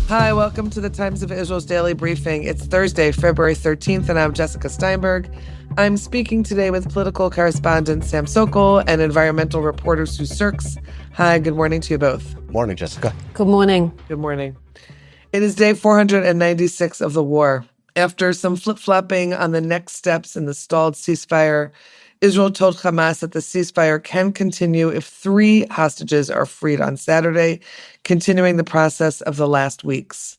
Hi, welcome to the Times of Israel's Daily Briefing. It's Thursday, February 13th, and I'm Jessica Steinberg. I'm speaking today with political correspondent Sam Sokol and environmental reporter Surkes. Hi, good morning to you both. Morning, Jessica. Good morning. Good morning. It is day 496 of the war. After some flip-flopping on the next steps in the stalled ceasefire, Israel told Hamas that the ceasefire can continue if 3 hostages are freed on Saturday, continuing the process of the last weeks.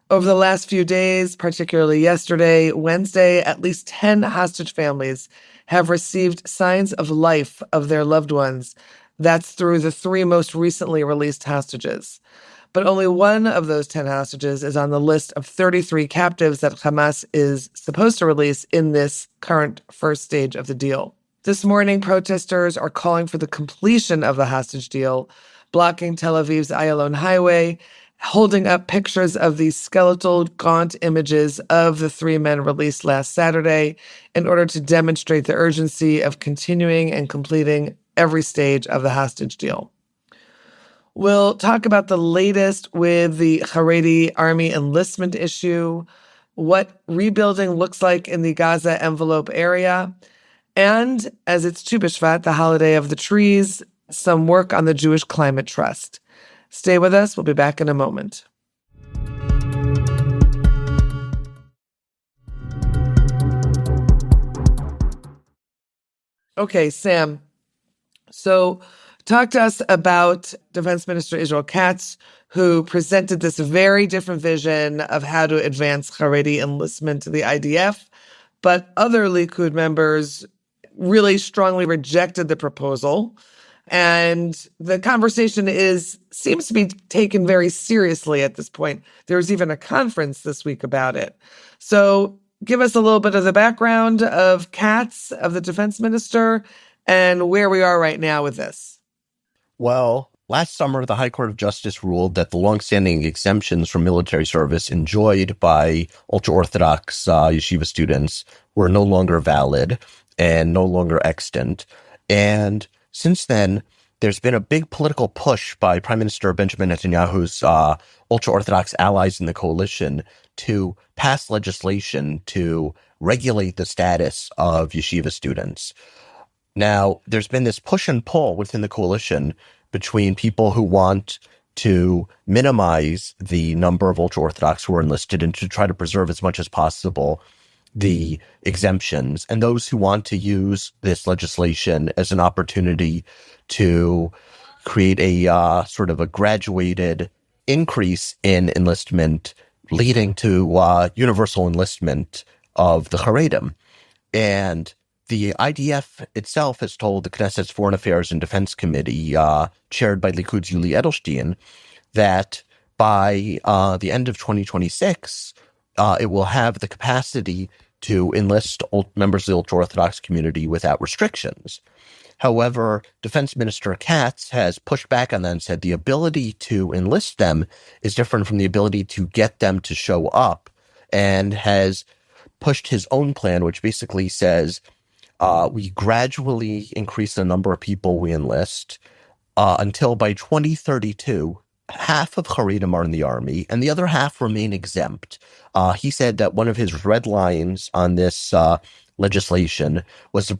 Over the last few days, particularly yesterday, Wednesday, at least 10 hostage families have received signs of life of their loved ones. That's through the 3 most recently released hostages. But only one of those 10 hostages is on the list of 33 captives that Hamas is supposed to release in this current first stage of the deal. This morning, protesters are calling for the completion of the hostage deal, blocking Tel Aviv's Ayalon highway, holding up pictures of these skeletal, gaunt images of the 3 men released last Saturday in order to demonstrate the urgency of continuing and completing every stage of the hostage deal. We'll talk about the latest with the Haredi army enlistment issue, what rebuilding looks like in the Gaza envelope area, and as it's Tu B'Shvat, the holiday of the trees, some work on the Jewish Climate Trust. Stay with us. We'll be back in a moment. Okay, Sam. So talk to us about Defense Minister Israel Katz, who presented this very different vision of how to advance Haredi enlistment to the IDF. But other Likud members really strongly rejected the proposal. And the conversation seems to be taken very seriously at this point. There's even a conference this week about it. So give us a little bit of the background of Katz, of the defense minister, and where we are right now with this. Well, last summer, the High Court of Justice ruled that the longstanding exemptions from military service enjoyed by ultra-Orthodox yeshiva students were no longer valid and no longer extant. And since then, there's been a big political push by Prime Minister Benjamin Netanyahu's ultra-Orthodox allies in the coalition to pass legislation to regulate the status of yeshiva students. Now, there's been this push and pull within the coalition between people who want to minimize the number of ultra-Orthodox who are enlisted and to try to preserve as much as possible the exemptions, and those who want to use this legislation as an opportunity to create a sort of a graduated increase in enlistment, leading to universal enlistment of the Haredim. And the IDF itself has told the Knesset's Foreign Affairs and Defense Committee, chaired by Likud's Yuli Edelstein, that by the end of 2026, it will have the capacity to enlist members of the ultra-Orthodox community without restrictions. However, Defense Minister Katz has pushed back on that and said the ability to enlist them is different from the ability to get them to show up, and has pushed his own plan, which basically says we gradually increase the number of people we enlist until by 2032, half of Haredim are in the army and the other half remain exempt. He said that one of his red lines on this legislation was the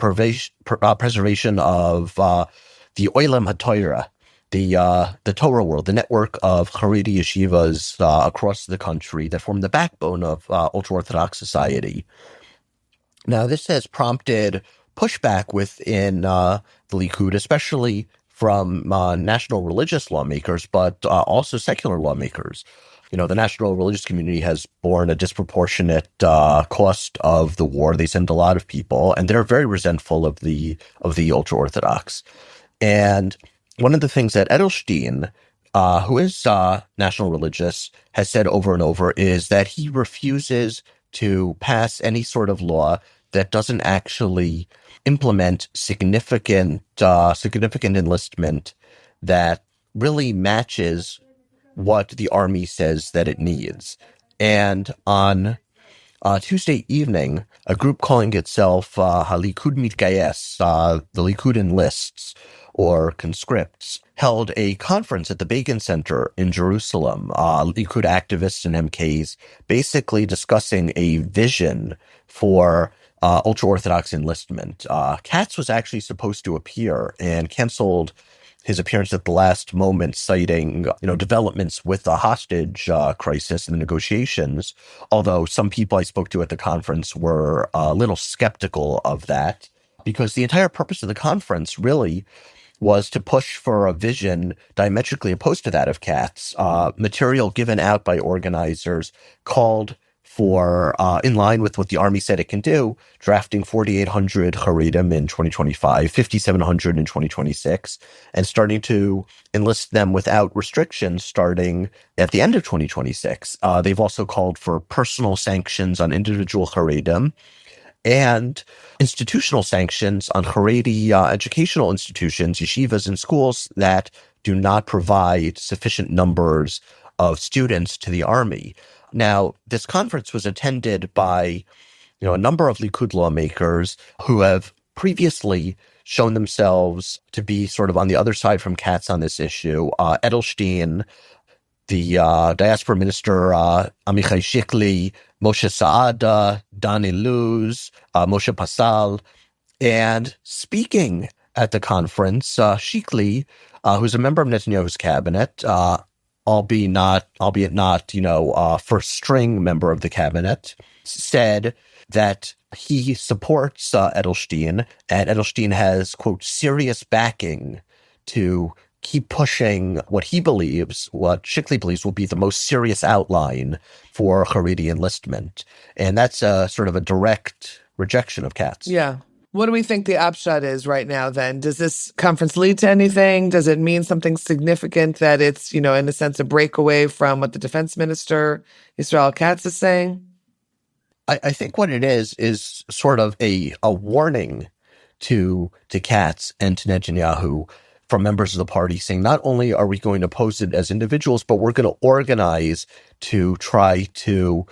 preservation of the Olam HaTorah, the Torah world, the network of Haredi yeshivas across the country that form the backbone of ultra-Orthodox society. Now, this has prompted pushback within the Likud, especially from national religious lawmakers, but also secular lawmakers. You know, the national religious community has borne a disproportionate cost of the war. They send a lot of people, and they're very resentful of the ultra-Orthodox. And one of the things that Edelstein, who is national religious, has said over and over is that he refuses to pass any sort of law that doesn't actually implement significant enlistment that really matches what the army says that it needs. And on Tuesday evening, a group calling itself Likud Mitgayes, the Likud enlists, or conscripts, held a conference at the Begin Center in Jerusalem. Likud activists and MKs basically discussing a vision for ultra-Orthodox enlistment. Katz was actually supposed to appear and canceled his appearance at the last moment, citing, developments with the hostage crisis and the negotiations. Although some people I spoke to at the conference were a little skeptical of that, because the entire purpose of the conference really was to push for a vision diametrically opposed to that of Katz. Material given out by organizers called for, in line with what the army said it can do, drafting 4,800 Haredim in 2025, 5,700 in 2026, and starting to enlist them without restrictions starting at the end of 2026. They've also called for personal sanctions on individual Haredim and institutional sanctions on Haredi educational institutions, yeshivas, and schools that do not provide sufficient numbers of students to the army. Now, this conference was attended by, a number of Likud lawmakers who have previously shown themselves to be sort of on the other side from Katz on this issue. Edelstein, the diaspora minister, Amichai Shikli, Moshe Saada, Dani Luz, Moshe Pasal, and speaking at the conference, Shikli, who's a member of Netanyahu's cabinet, albeit not, first string member of the cabinet, said that he supports Edelstein, and Edelstein has, quote, serious backing to keep pushing what Shikli believes will be the most serious outline for Haredi enlistment. And that's sort of a direct rejection of Katz. Yeah. What do we think the upshot is right now then? Does this conference lead to anything? Does it mean something significant that it's, in a sense, a breakaway from what the defense minister, Israel Katz, is saying? I think what it is sort of a warning to Katz and to Netanyahu from members of the party, saying not only are we going to oppose it as individuals, but we're going to organize to try to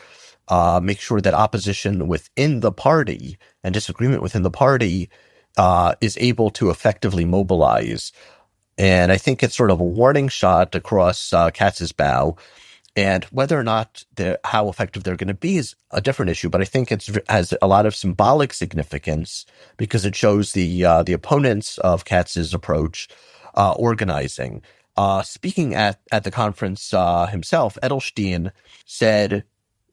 make sure that opposition within the party and disagreement within the party is able to effectively mobilize. And I think it's sort of a warning shot across Katz's bow. And whether or not how effective they're going to be is a different issue. But I think it has a lot of symbolic significance because it shows the opponents of Katz's approach organizing. Speaking at the conference himself, Edelstein said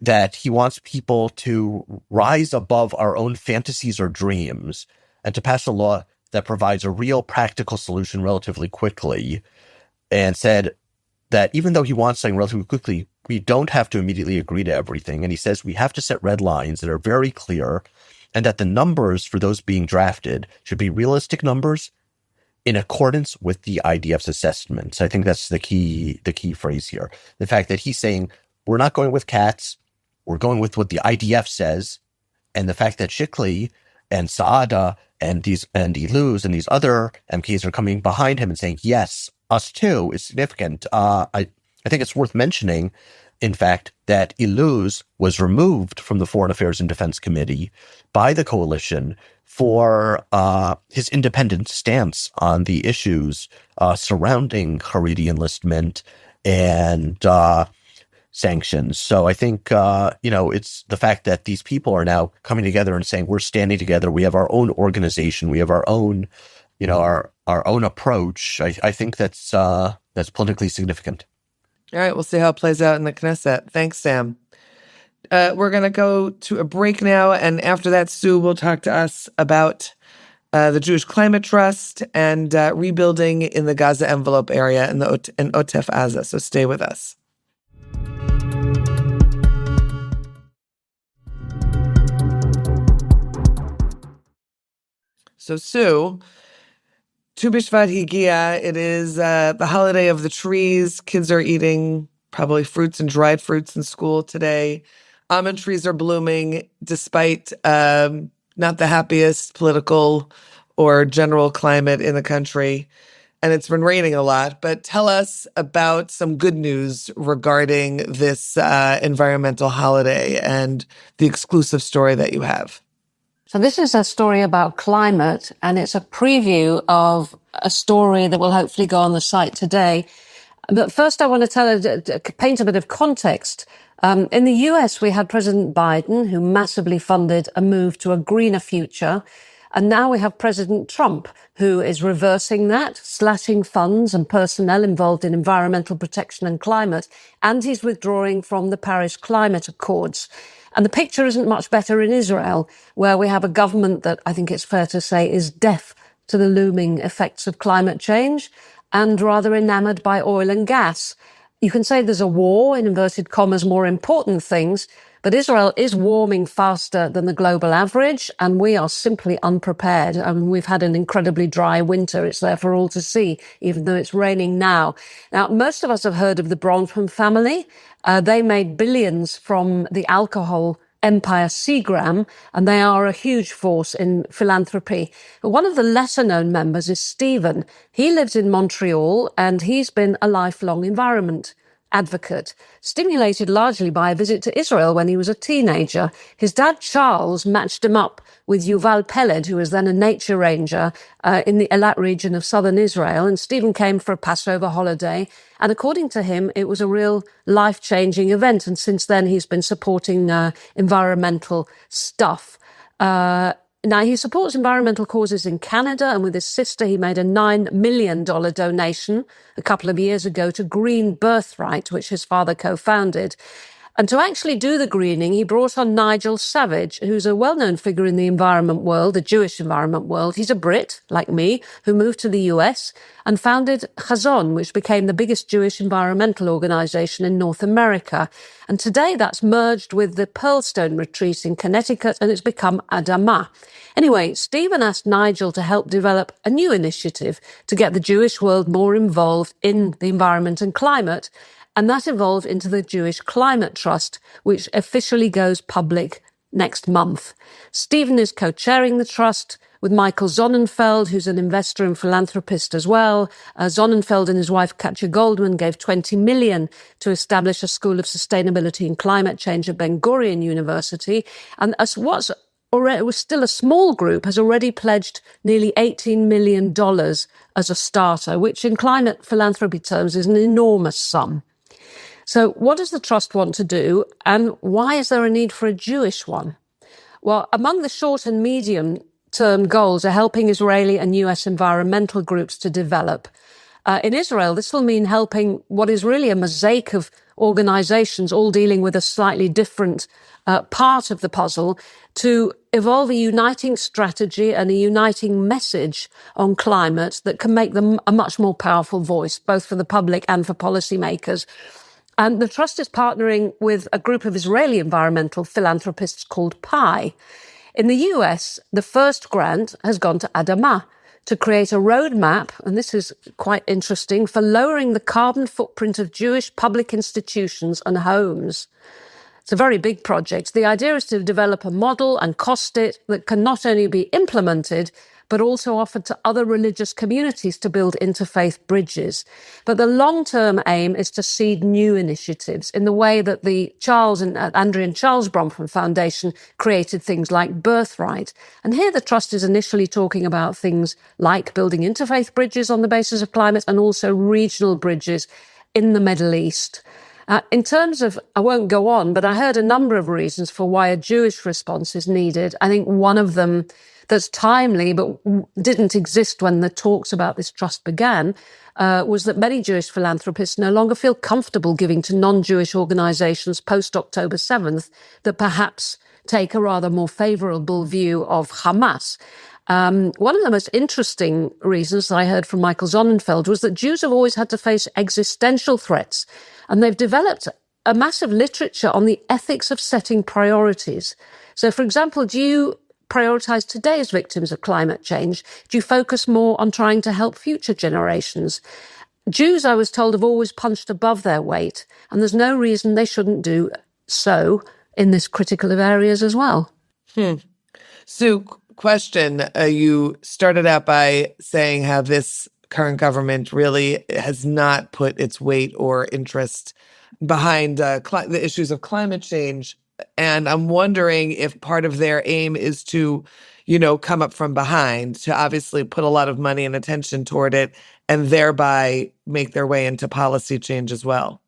that he wants people to rise above our own fantasies or dreams and to pass a law that provides a real practical solution relatively quickly, and said that even though he wants something relatively quickly, we don't have to immediately agree to everything. And he says we have to set red lines that are very clear, and that the numbers for those being drafted should be realistic numbers in accordance with the IDF's assessments. I think that's the key phrase here. The fact that he's saying we're not going with Katz, we're going with what the IDF says, and the fact that Shikli and Saada and Iluz and these other MKs are coming behind him and saying, yes, us too, is significant. I think it's worth mentioning, in fact, that Iluz was removed from the Foreign Affairs and Defense Committee by the coalition for his independent stance on the issues surrounding Haredi enlistment and sanctions. So I think, it's the fact that these people are now coming together and saying, we're standing together. We have our own organization. We have our own, our own approach. I think that's politically significant. All right. We'll see how it plays out in the Knesset. Thanks, Sam. We're going to go to a break now. And after that, Sue will talk to us about the Jewish Climate Trust and rebuilding in the Gaza envelope area in Otef Aza. So stay with us. So, Sue, Tu B'Shvat Higia, it is the holiday of the trees. Kids are eating probably fruits and dried fruits in school today. Almond trees are blooming despite not the happiest political or general climate in the country. and it's been raining a lot. But tell us about some good news regarding this environmental holiday and the exclusive story that you have. So this is a story about climate, and it's a preview of a story that will hopefully go on the site today. But first, I want to paint a bit of context. In the US, we had President Biden, who massively funded a move to a greener future. And now we have President Trump, who is reversing that, slashing funds and personnel involved in environmental protection and climate. And he's withdrawing from the Paris Climate Accords. And the picture isn't much better in Israel, where we have a government that I think it's fair to say is deaf to the looming effects of climate change and rather enamored by oil and gas. You can say there's a war, in inverted commas, more important things, but Israel is warming faster than the global average, and we are simply unprepared. I mean, we've had an incredibly dry winter. It's there for all to see, even though it's raining now. Now, most of us have heard of the Bronfman family. They made billions from the alcohol empire Seagram, and they are a huge force in philanthropy. But one of the lesser-known members is Steven. He lives in Montreal, and he's been a lifelong environment advocate, stimulated largely by a visit to Israel when he was a teenager. His dad, Charles, matched him up with Yuval Peled, who was then a nature ranger in the Eilat region of southern Israel. And Stephen came for a Passover holiday. And according to him, it was a real life-changing event. And since then, he's been supporting environmental stuff. Now, he supports environmental causes in Canada, and with his sister, he made a $9 million donation a couple of years ago to Green Birthright, which his father co-founded. And to actually do the greening, he brought on Nigel Savage, who's a well-known figure in the environment world, the Jewish environment world. He's a Brit, like me, who moved to the US and founded Chazon, which became the biggest Jewish environmental organization in North America. And today that's merged with the Pearlstone Retreat in Connecticut, and it's become Adamah. Anyway, Stephen asked Nigel to help develop a new initiative to get the Jewish world more involved in the environment and climate. And that evolved into the Jewish Climate Trust, which officially goes public next month. Stephen is co-chairing the trust with Michael Sonnenfeld, who's an investor and philanthropist as well. Sonnenfeld and his wife, Katja Goldman, gave $20 million to establish a School of Sustainability and Climate Change at Ben Gurion University. And as what's already was still a small group, has already pledged nearly $18 million as a starter, which in climate philanthropy terms is an enormous sum. So what does the trust want to do, and why is there a need for a Jewish one? Well, among the short and medium-term goals are helping Israeli and US environmental groups to develop. In Israel, this will mean helping what is really a mosaic of organizations, all dealing with a slightly different part of the puzzle, to evolve a uniting strategy and a uniting message on climate that can make them a much more powerful voice, both for the public and for policymakers. And the trust is partnering with a group of Israeli environmental philanthropists called PI. In the US, the first grant has gone to Adamah to create a roadmap, and this is quite interesting, for lowering the carbon footprint of Jewish public institutions and homes. It's a very big project. The idea is to develop a model and cost it that can not only be implemented, but also offered to other religious communities to build interfaith bridges. But the long-term aim is to seed new initiatives in the way that the Andrea and Charles Bronfman Foundation created things like Birthright. And here the trust is initially talking about things like building interfaith bridges on the basis of climate and also regional bridges in the Middle East. In terms of, I won't go on, but I heard a number of reasons for why a Jewish response is needed. I think one of them that's timely but didn't exist when the talks about this trust began was that many Jewish philanthropists no longer feel comfortable giving to non-Jewish organizations post-October 7th that perhaps take a rather more favorable view of Hamas. One of the most interesting reasons that I heard from Michael Sonnenfeld was that Jews have always had to face existential threats, and they've developed a massive literature on the ethics of setting priorities. So, for example, do you prioritize today's victims of climate change? Do you focus more on trying to help future generations? Jews, I was told, have always punched above their weight, and there's no reason they shouldn't do so in this critical of areas as well. So, question, you started out by saying how this current government really has not put its weight or interest behind the issues of climate change. And I'm wondering if part of their aim is to, come up from behind, to obviously put a lot of money and attention toward it and thereby make their way into policy change as well.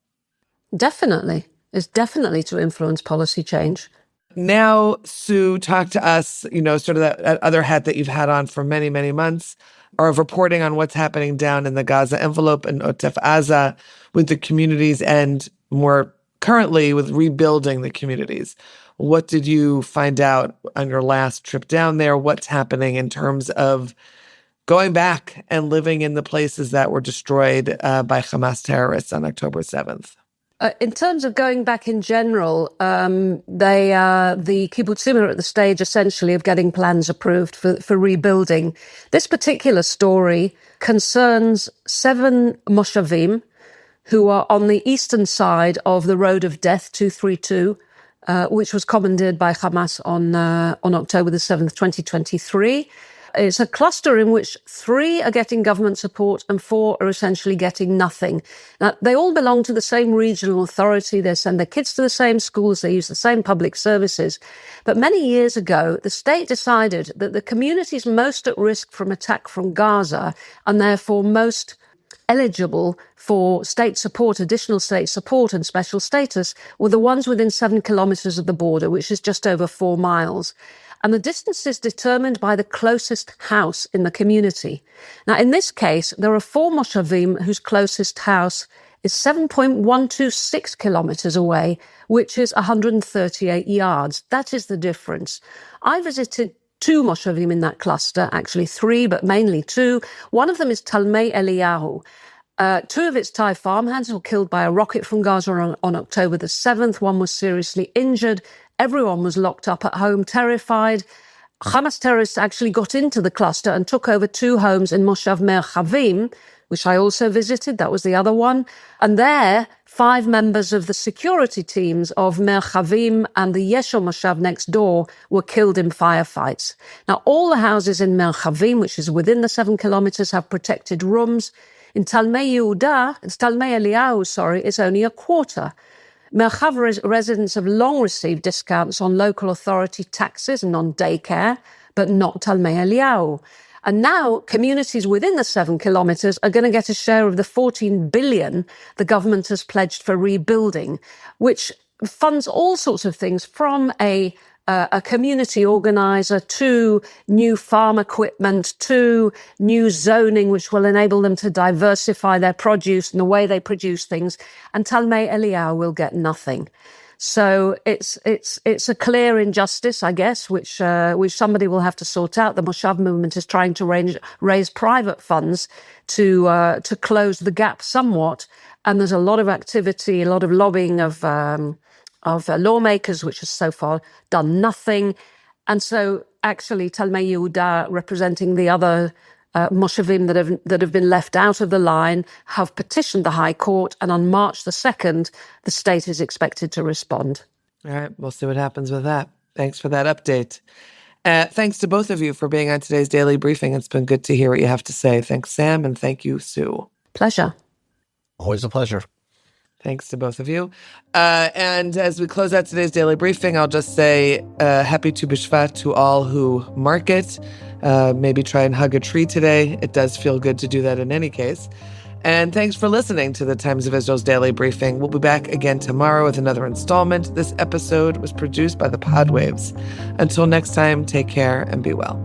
Definitely. It's definitely to influence policy change. Now, Sue, talk to us, sort of that other hat that you've had on for many, many months, or of reporting on what's happening down in the Gaza envelope and Otef Aza with the communities and more currently with rebuilding the communities. What did you find out on your last trip down there? What's happening in terms of going back and living in the places that were destroyed by Hamas terrorists on October 7th? In terms of going back in general, the kibbutzim are at the stage essentially of getting plans approved for rebuilding. This particular story concerns 7 moshavim who are on the eastern side of the Road of Death 232, which was commandeered by Hamas on October the 7th, 2023. It's a cluster in which 3 are getting government support and 4 are essentially getting nothing. Now, they all belong to the same regional authority. They send their kids to the same schools. They use the same public services. But many years ago, the state decided that the communities most at risk from attack from Gaza and therefore most eligible for state support, additional state support and special status were the ones within 7 kilometers of the border, which is just over 4 miles. And the distance is determined by the closest house in the community. Now, in this case, there are 4 moshavim whose closest house is 7.126 kilometers away, which is 138 yards. That is the difference. I visited 2 moshavim in that cluster, actually 3, but mainly 2. One of them is Talmei Eliyahu. 2 of its Thai farmhands were killed by a rocket from Gaza on October the 7th. One was seriously injured. Everyone was locked up at home, terrified. Hamas terrorists actually got into the cluster and took over 2 homes in Moshav Merchavim, which I also visited. That was the other one. And there, 5 members of the security teams of Merchavim and the Yeshua Moshav next door were killed in firefights. Now, all the houses in Merchavim, which is within the 7 kilometers, have protected rooms. In Talmei Eliyahu, it's only a quarter. Merchav residents have long received discounts on local authority taxes and on daycare, but not Talmei Eliyahu. And now communities within the 7 kilometers are going to get a share of the 14 billion the government has pledged for rebuilding, which funds all sorts of things from a community organizer to new farm equipment to new zoning, which will enable them to diversify their produce and the way they produce things. And Talmei Eliyahu will get nothing. So it's a clear injustice, I guess, which somebody will have to sort out. The Moshav movement is trying to raise private funds to close the gap somewhat. And there's a lot of activity, a lot of lobbying of lawmakers, which has so far done nothing. And so actually Talmei Yehuda, representing the other moshavim that have been left out of the line, have petitioned the High Court, and on March the 2nd, the state is expected to respond. All right, we'll see what happens with that. Thanks for that update. Thanks to both of you for being on today's Daily Briefing. It's been good to hear what you have to say. Thanks, Sam, and thank you, Sue. Pleasure. Always a pleasure. Thanks to both of you. And as we close out today's Daily Briefing, I'll just say happy Tu B'Shvat to all who mark it. Maybe try and hug a tree today. It does feel good to do that in any case. And thanks for listening to the Times of Israel's Daily Briefing. We'll be back again tomorrow with another installment. This episode was produced by the Podwaves. Until next time, take care and be well.